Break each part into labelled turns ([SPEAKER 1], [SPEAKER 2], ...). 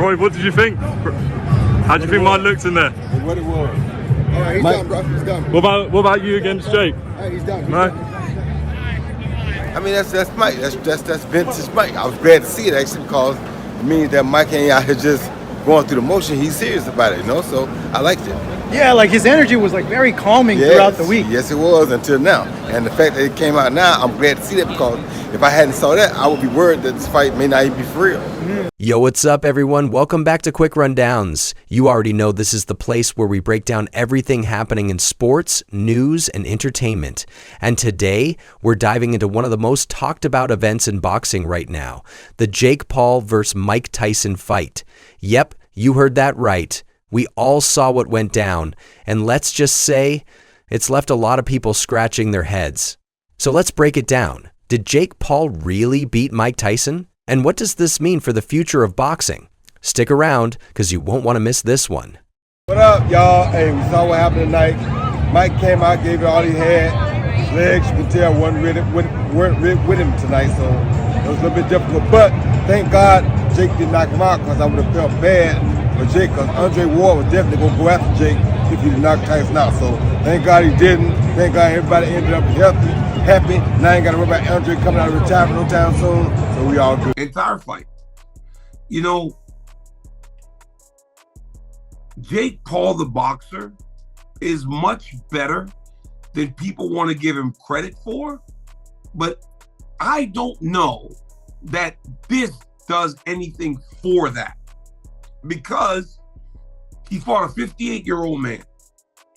[SPEAKER 1] Roy, what did you think? How do you think mine looked in there?
[SPEAKER 2] What it was. All right, he's done, bro. He's done.
[SPEAKER 1] What about you against Jake?
[SPEAKER 2] Hey, he's done.
[SPEAKER 1] No?
[SPEAKER 3] I mean, that's Mike. That's vintage Mike. I was glad to see it actually because it means that Mike ain't out here just going through the motion. He's serious about it, you know. So I liked it.
[SPEAKER 4] Yeah, like his energy was like very calming throughout the week.
[SPEAKER 3] Yes, it was until now. And the fact that it came out now, I'm glad to see that because if I hadn't saw that, I would be worried that this fight may not even be for real.
[SPEAKER 5] Yo, what's up, everyone? Welcome back to Quick Rundowns. You already know this is the place where we break down everything happening in sports, news, and entertainment. And today, we're diving into one of the most talked about events in boxing right now, the Jake Paul versus Mike Tyson fight. Yep, you heard that right. We all saw what went down, and let's just say it's left a lot of people scratching their heads. So let's break it down. Did Jake Paul really beat Mike Tyson? And what does this mean for the future of boxing? Stick around, because you won't want to miss this one.
[SPEAKER 3] What up, y'all? Hey, we saw what happened tonight. Mike came out, gave it all he had. His legs, you could tell, weren't with him tonight, so it was a little bit difficult. But thank God Jake did knock him out because I would have felt bad for Jake because Andre Ward was definitely going to go after Jake if he did knock Tyson out. So thank God he didn't. Thank God everybody ended up healthy, happy. Now I ain't got to worry about Andre coming out of retirement no time soon, so we all good.
[SPEAKER 6] Entire fight. You know, Jake Paul, the boxer, is much better than people want to give him credit for, but I don't know that this does anything for that because he fought a 58-year-old man.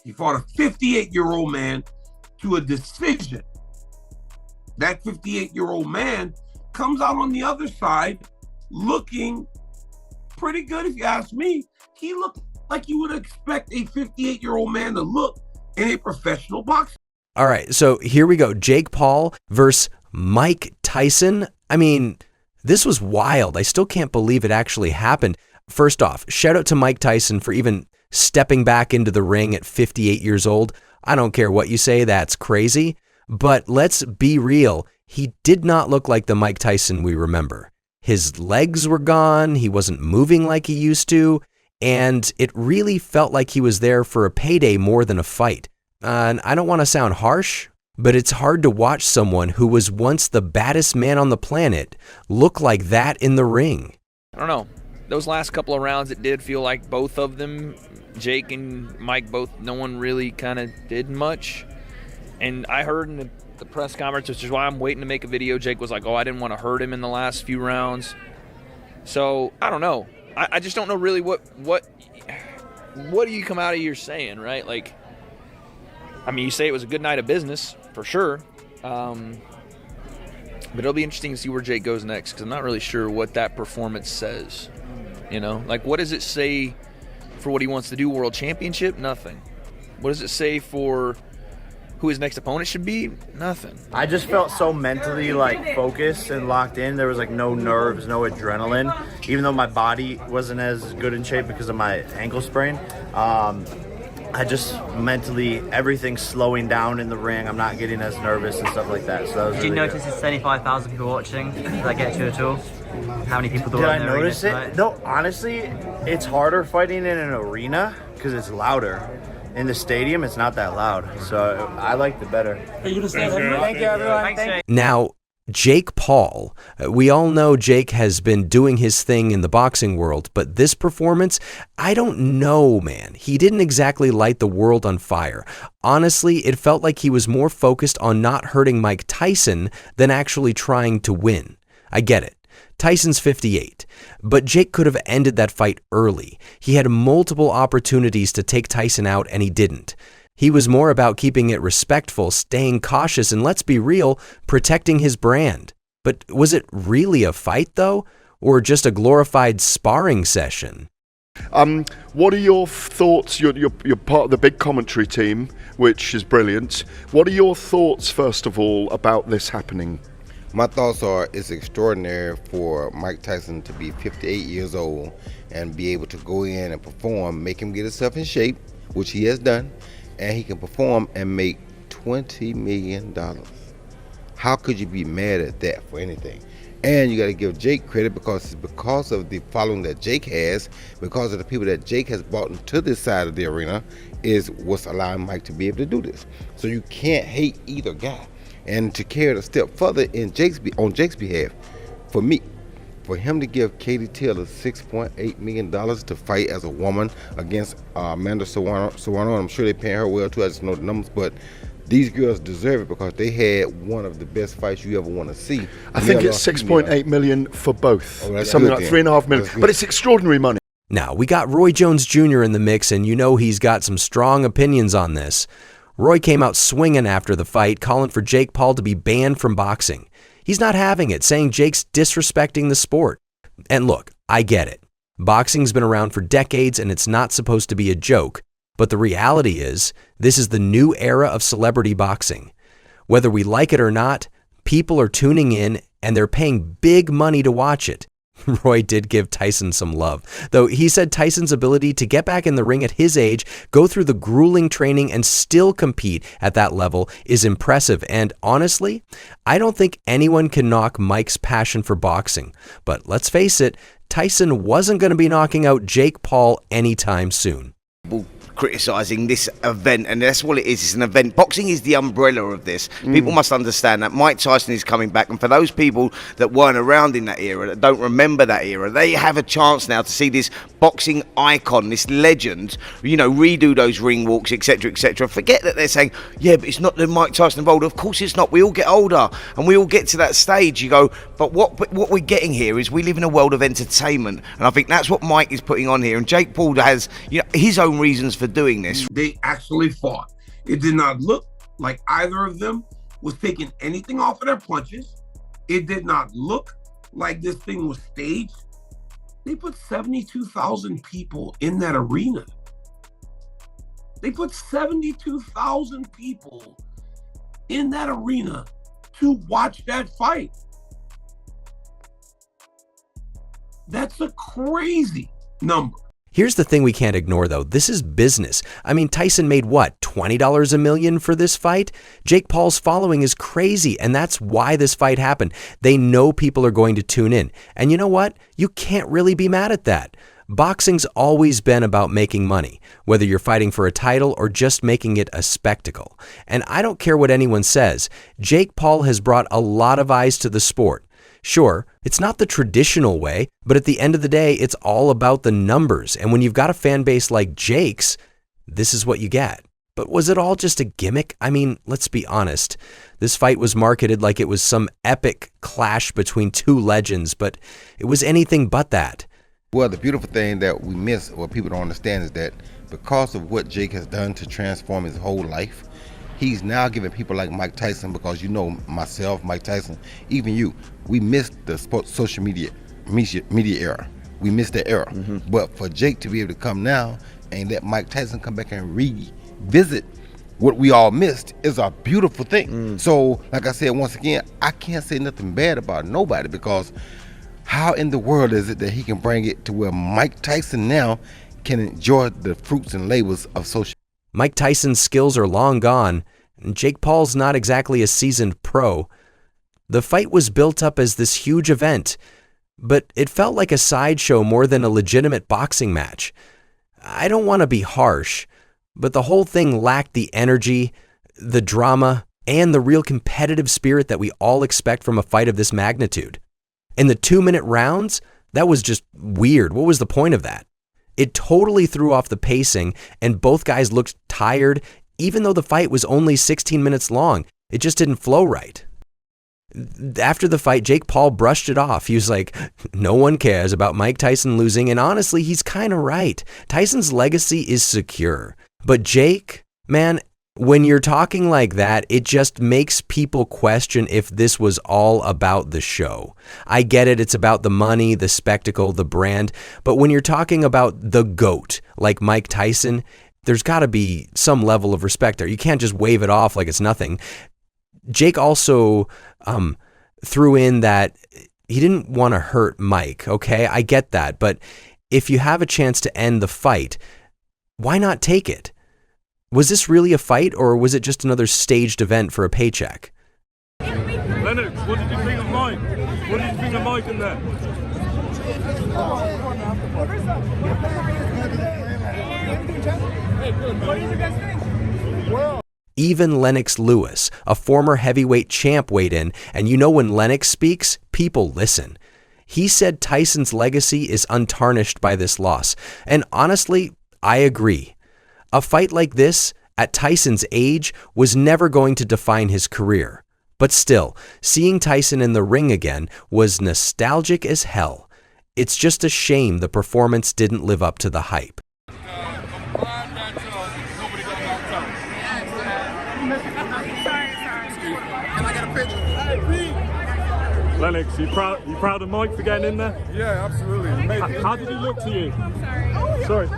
[SPEAKER 6] He fought a 58-year-old man to a decision. That 58-year-old man comes out on the other side looking pretty good, if you ask me. He looked like you would expect a 58-year-old man to look in a professional boxer.
[SPEAKER 5] All right, so here we go. Jake Paul versus Mike Tyson. I mean, this was wild. I still can't believe it actually happened. First off, shout out to Mike Tyson for even stepping back into the ring at 58 years old. I don't care what you say, that's crazy. But let's be real. He did not look like the Mike Tyson we remember. His legs were gone. He wasn't moving like he used to. And it really felt like he was there for a payday more than a fight. And I don't want to sound harsh, but it's hard to watch someone who was once the baddest man on the planet look like that in the ring.
[SPEAKER 7] I don't know. Those last couple of rounds, it did feel like both of them, Jake and Mike, both, no one really kind of did much. And I heard in the press conference, which is why I'm waiting to make a video, Jake was like, oh, I didn't want to hurt him in the last few rounds. So, I don't know. I just don't know really what do you come out of here saying, right? Like, I mean, you say it was a good night of business, for sure. But it'll be interesting to see where Jake goes next because I'm not really sure what that performance says. You know, like what does it say for what he wants to do? World championship? Nothing. What does it say for who his next opponent should be? Nothing.
[SPEAKER 8] I just felt so mentally like focused and locked in. There was like no nerves, no adrenaline. Even though my body wasn't as good in shape because of my ankle sprain, I just mentally, everything's slowing down in the ring. I'm not getting as nervous and stuff like that. So that was
[SPEAKER 9] Did you
[SPEAKER 8] really
[SPEAKER 9] notice
[SPEAKER 8] good.
[SPEAKER 9] there's 75,000 people watching? Did that get you at all? How many people thought
[SPEAKER 8] Did I
[SPEAKER 9] in the arena
[SPEAKER 8] notice it?
[SPEAKER 9] tonight?
[SPEAKER 8] No, honestly, it's harder fighting in an arena because it's louder. In the stadium, it's not that loud. So I liked it better.
[SPEAKER 9] Thank you, everyone. Thanks, Jake.
[SPEAKER 5] Now, Jake Paul, we all know Jake has been doing his thing in the boxing world, but this performance, I don't know, man. He didn't exactly light the world on fire. Honestly, it felt like he was more focused on not hurting Mike Tyson than actually trying to win. I get it. Tyson's 58, but Jake could have ended that fight early. He had multiple opportunities to take Tyson out and he didn't. He was more about keeping it respectful, staying cautious, and let's be real, protecting his brand. But was it really a fight though, or just a glorified sparring session?
[SPEAKER 10] What are your thoughts? You're part of the big commentary team, which is brilliant. What are your thoughts, first of all, about this happening?
[SPEAKER 3] My thoughts are it's extraordinary for Mike Tyson to be 58 years old and be able to go in and perform, make him get himself in shape, which he has done, and he can perform and make $20 million. How could you be mad at that for anything?
[SPEAKER 11] And you got to give Jake credit because it's because of the following that Jake has, because of the people that Jake has brought into this side of the arena, is what's allowing Mike to be able to do this. So you can't hate either guy. And to carry it a step further on Jake's behalf, for me, for him to give Katie Taylor $6.8 million to fight as a woman against Amanda Serrano, I'm sure they're paying her well too, I just know the numbers, but these girls deserve it because they had one of the best fights you ever want to see.
[SPEAKER 10] I think it's 6.8 million for both. It's something like 3.5 million. But it's extraordinary money.
[SPEAKER 5] Now, we got Roy Jones Jr. in the mix, and you know he's got some strong opinions on this. Roy came out swinging after the fight, calling for Jake Paul to be banned from boxing. He's not having it, saying Jake's disrespecting the sport. And look, I get it. Boxing's been around for decades, and it's not supposed to be a joke. But the reality is, this is the new era of celebrity boxing. Whether we like it or not, people are tuning in and they're paying big money to watch it. Roy did give Tyson some love, though he said Tyson's ability to get back in the ring at his age, go through the grueling training and still compete at that level is impressive. And honestly, I don't think anyone can knock Mike's passion for boxing. But let's face it, Tyson wasn't going to be knocking out Jake Paul anytime soon.
[SPEAKER 12] Criticising this event, and that's what it is. It's an event. Boxing is the umbrella of this. People must understand that Mike Tyson is coming back, and for those people that weren't around in that era, that don't remember that era, they have a chance now to see this boxing icon, this legend, redo those ring walks, etc., etc. Forget that they're saying, yeah, but it's not the Mike Tyson of old. Of course it's not. We all get older and we all get to that stage. You go, but what we're getting here is we live in a world of entertainment, and I think that's what Mike is putting on here. And Jake Paul has his own reasons for doing this.
[SPEAKER 6] They actually fought. It did not look like either of them was taking anything off of their punches. It did not look like this thing was staged. They put 72,000 people in that arena. They put 72,000 people in that arena to watch that fight. That's a crazy number.
[SPEAKER 5] Here's the thing we can't ignore, though. This is business. I mean, Tyson made what, $20 a million for this fight? Jake Paul's following is crazy, and that's why this fight happened. They know people are going to tune in. And you know what? You can't really be mad at that. Boxing's always been about making money, whether you're fighting for a title or just making it a spectacle. And I don't care what anyone says. Jake Paul has brought a lot of eyes to the sport. Sure, it's not the traditional way, but at the end of the day, it's all about the numbers. And when you've got a fan base like Jake's, this is what you get. But was it all just a gimmick? I mean, let's be honest. This fight was marketed like it was some epic clash between two legends, but it was anything but that.
[SPEAKER 11] Well, the beautiful thing that we miss, or people don't understand, is that because of what Jake has done to transform his whole life, he's now giving people like Mike Tyson, because myself, Mike Tyson, even you, we missed the social media era. We missed that era. But for Jake to be able to come now and let Mike Tyson come back and revisit what we all missed is a beautiful thing. So, like I said, once again, I can't say nothing bad about nobody, because how in the world is it that he can bring it to where Mike Tyson now can enjoy the fruits and labors of social?
[SPEAKER 5] Mike Tyson's skills are long gone, and Jake Paul's not exactly a seasoned pro. The fight was built up as this huge event, but it felt like a sideshow more than a legitimate boxing match. I don't want to be harsh, but the whole thing lacked the energy, the drama, and the real competitive spirit that we all expect from a fight of this magnitude. In the 2-minute rounds, that was just weird. What was the point of that? It totally threw off the pacing, and both guys looked tired, even though the fight was only 16 minutes long. It just didn't flow right. After the fight, Jake Paul brushed it off. He was like, no one cares about Mike Tyson losing, and honestly, he's kind of right. Tyson's legacy is secure. But Jake, man, when you're talking like that, it just makes people question if this was all about the show. I get it, it's about the money, the spectacle, the brand, but when you're talking about the GOAT, like Mike Tyson, there's got to be some level of respect there. You can't just wave it off like it's nothing. Jake also threw in that he didn't want to hurt Mike, okay? I get that, but if you have a chance to end the fight, why not take it? Was this really a fight, or was it just another staged event for a paycheck?
[SPEAKER 1] Lennox, what did you think of Mike? What did you think of
[SPEAKER 5] Even Lennox Lewis, a former heavyweight champ, weighed in, and you know when Lennox speaks, people listen. He said Tyson's legacy is untarnished by this loss, and honestly, I agree. A fight like this, at Tyson's age, was never going to define his career. But still, seeing Tyson in the ring again was nostalgic as hell. It's just a shame the performance didn't live up to the hype.
[SPEAKER 1] Lennox, you proud of Mike for getting in there?
[SPEAKER 2] Yeah, absolutely.
[SPEAKER 1] How did he look to you? Sorry.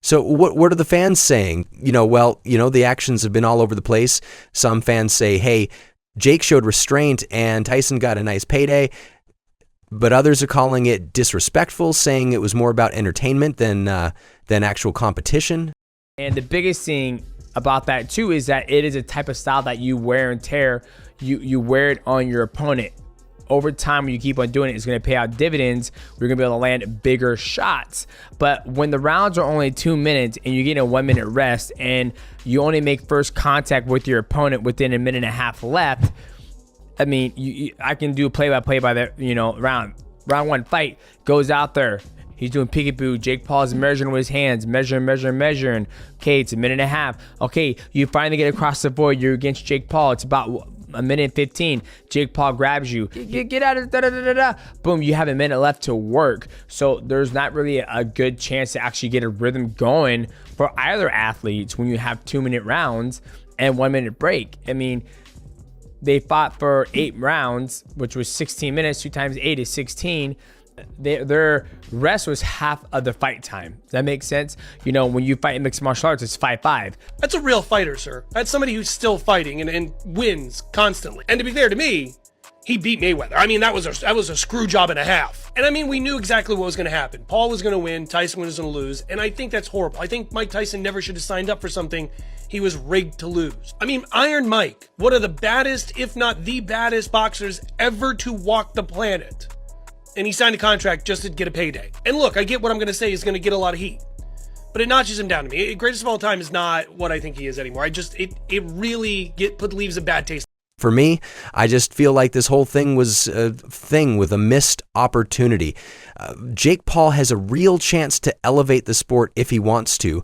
[SPEAKER 5] So what are the fans saying? The actions have been all over the place. Some fans say, hey, Jake showed restraint and Tyson got a nice payday. But others are calling it disrespectful, saying it was more about entertainment than actual competition.
[SPEAKER 13] And the biggest thing about that too is that it is a type of style that you wear and tear. You wear it on your opponent. Over time, when you keep on doing it, it's going to pay out dividends. We're going to be able to land bigger shots. But when the rounds are only 2 minutes and you get a 1 minute rest and you only make first contact with your opponent within a minute and a half left, I mean, I can do play-by-play by that, round one fight, goes out there. He's doing peekaboo. Jake Paul is measuring with his hands, measuring. Okay, it's a minute and a half. Okay, you finally get across the board. You're against Jake Paul. It's about a minute and 15. Jake Paul grabs you. Get out of da. Boom, you have a minute left to work. So there's not really a good chance to actually get a rhythm going for either athletes when you have 2 minute rounds and 1 minute break. I mean, they fought for 8 rounds, which was 16 minutes. 2 times 8 is 16. Their rest was half of the fight time. Does that make sense? When you fight in mixed martial arts, it's 5-5.
[SPEAKER 14] That's a real fighter, sir. That's somebody who's still fighting and wins constantly. And to be fair to me, he beat Mayweather. I mean, that was a screw job and a half. And I mean, we knew exactly what was going to happen. Paul was going to win, Tyson was going to lose, and I think that's horrible. I think Mike Tyson never should have signed up for something he was rigged to lose. I mean, Iron Mike, one of the baddest, if not the baddest boxers ever to walk the planet. And he signed a contract just to get a payday. And look, I get what I'm going to say is going to get a lot of heat. But it notches him down to me. Greatest of all time is not what I think he is anymore. It really leaves a bad taste.
[SPEAKER 5] For me, I just feel like this whole thing was a thing with a missed opportunity. Jake Paul has a real chance to elevate the sport if he wants to.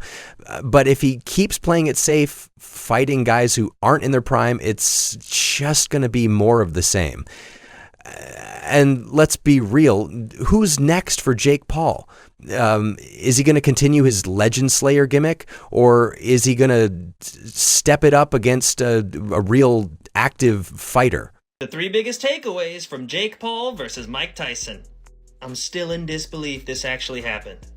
[SPEAKER 5] But if he keeps playing it safe, fighting guys who aren't in their prime, it's just going to be more of the same. And let's be real, who's next for Jake Paul? Is he going to continue his Legend Slayer gimmick, or is he going to step it up against a real active fighter?
[SPEAKER 15] The 3 biggest takeaways from Jake Paul versus Mike Tyson. I'm still in disbelief this actually happened.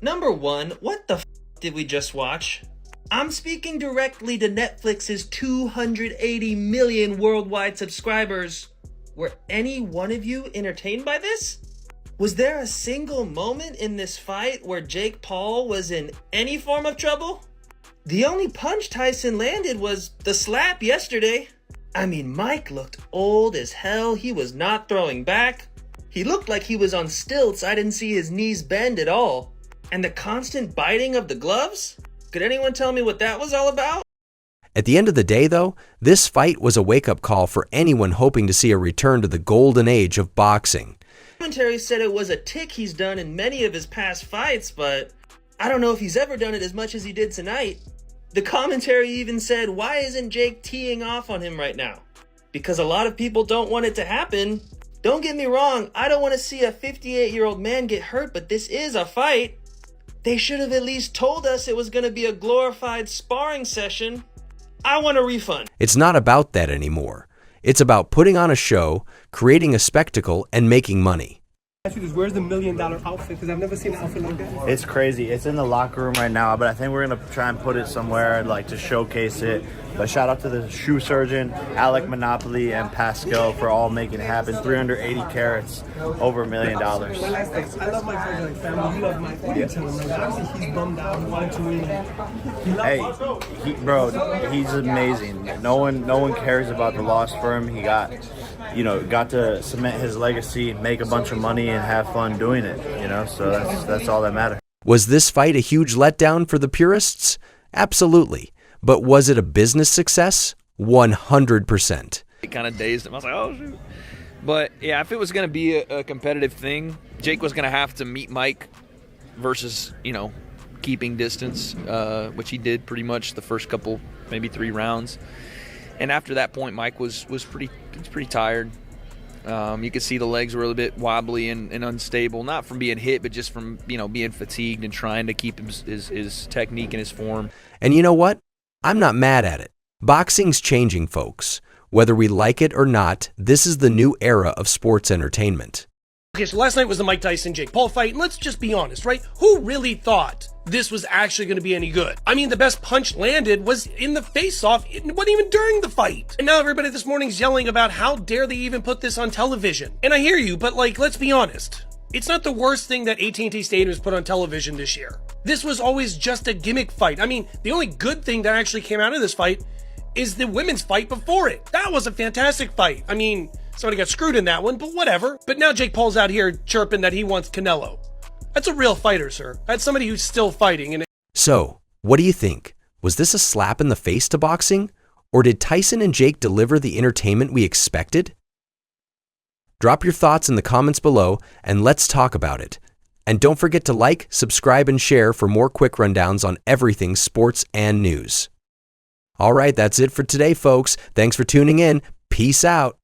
[SPEAKER 15] Number 1, what the f*** did we just watch? I'm speaking directly to Netflix's 280 million worldwide subscribers. Were any one of you entertained by this? Was there a single moment in this fight where Jake Paul was in any form of trouble? The only punch Tyson landed was the slap yesterday. I mean, Mike looked old as hell. He was not throwing back. He looked like he was on stilts. I didn't see his knees bend at all. And the constant biting of the gloves? Could anyone tell me what that was all about?
[SPEAKER 5] At the end of the day, though, this fight was a wake-up call for anyone hoping to see a return to the golden age of boxing.
[SPEAKER 15] Commentary said it was a tick he's done in many of his past fights, but I don't know if he's ever done it as much as he did tonight. The commentary even said, why isn't Jake teeing off on him right now? Because a lot of people don't want it to happen. Don't get me wrong, I don't want to see a 58-year-old man get hurt, but this is a fight. They should have at least told us it was going to be a glorified sparring session. I want a refund.
[SPEAKER 5] It's not about that anymore. It's about putting on a show, creating a spectacle, and making money.
[SPEAKER 16] Where's the $1 million outfit? Because I've never seen an outfit like that.
[SPEAKER 8] It's crazy. It's in the locker room right now, but I think we're going to try and put it somewhere like to showcase it. But shout out to the shoe surgeon, Alec Monopoly, and Pascal for all making it happen. 380 carats, over $1 million.
[SPEAKER 16] I love Mike Tyson like family. You love Mike. What do you tell him? Like, obviously, he's bummed out. He wanted to win.
[SPEAKER 8] He's amazing. No one cares about the loss for him. He got you know, got to cement his legacy, make a bunch of money, and have fun doing it. You know, so that's all that matters.
[SPEAKER 5] Was this fight a huge letdown for the purists? Absolutely. But was it a business success? 100%.
[SPEAKER 7] It kind of dazed him. I was like, oh, shoot. But, yeah, if it was going to be a competitive thing, Jake was going to have to meet Mike versus, you know, keeping distance, which he did pretty much the first couple, maybe 3 rounds. And after that point, Mike was pretty tired. You could see the legs were a little bit wobbly and unstable, not from being hit, but just from, you know, being fatigued and trying to keep his technique and his form.
[SPEAKER 5] And you know what? I'm not mad at it. Boxing's changing, folks. Whether we like it or not, this is the new era of sports entertainment.
[SPEAKER 14] Okay, so last night was the Mike Tyson-Jake Paul fight, and let's just be honest, right? Who really thought this was actually going to be any good? I mean, the best punch landed was in the face-off. It wasn't even during the fight. And now everybody this morning's yelling about how dare they even put this on television. And I hear you, but like, let's be honest. It's not the worst thing that AT&T Stadium has put on television this year. This was always just a gimmick fight. I mean, the only good thing that actually came out of this fight is the women's fight before it. That was a fantastic fight. I mean, somebody got screwed in that one, but whatever. But now Jake Paul's out here chirping that he wants Canelo. That's a real fighter, sir. That's somebody who's still fighting. And
[SPEAKER 5] So, what do you think? Was this a slap in the face to boxing? Or did Tyson and Jake deliver the entertainment we expected? Drop your thoughts in the comments below and let's talk about it. And don't forget to like, subscribe, and share for more quick rundowns on everything sports and news. All right, that's it for today, folks. Thanks for tuning in. Peace out.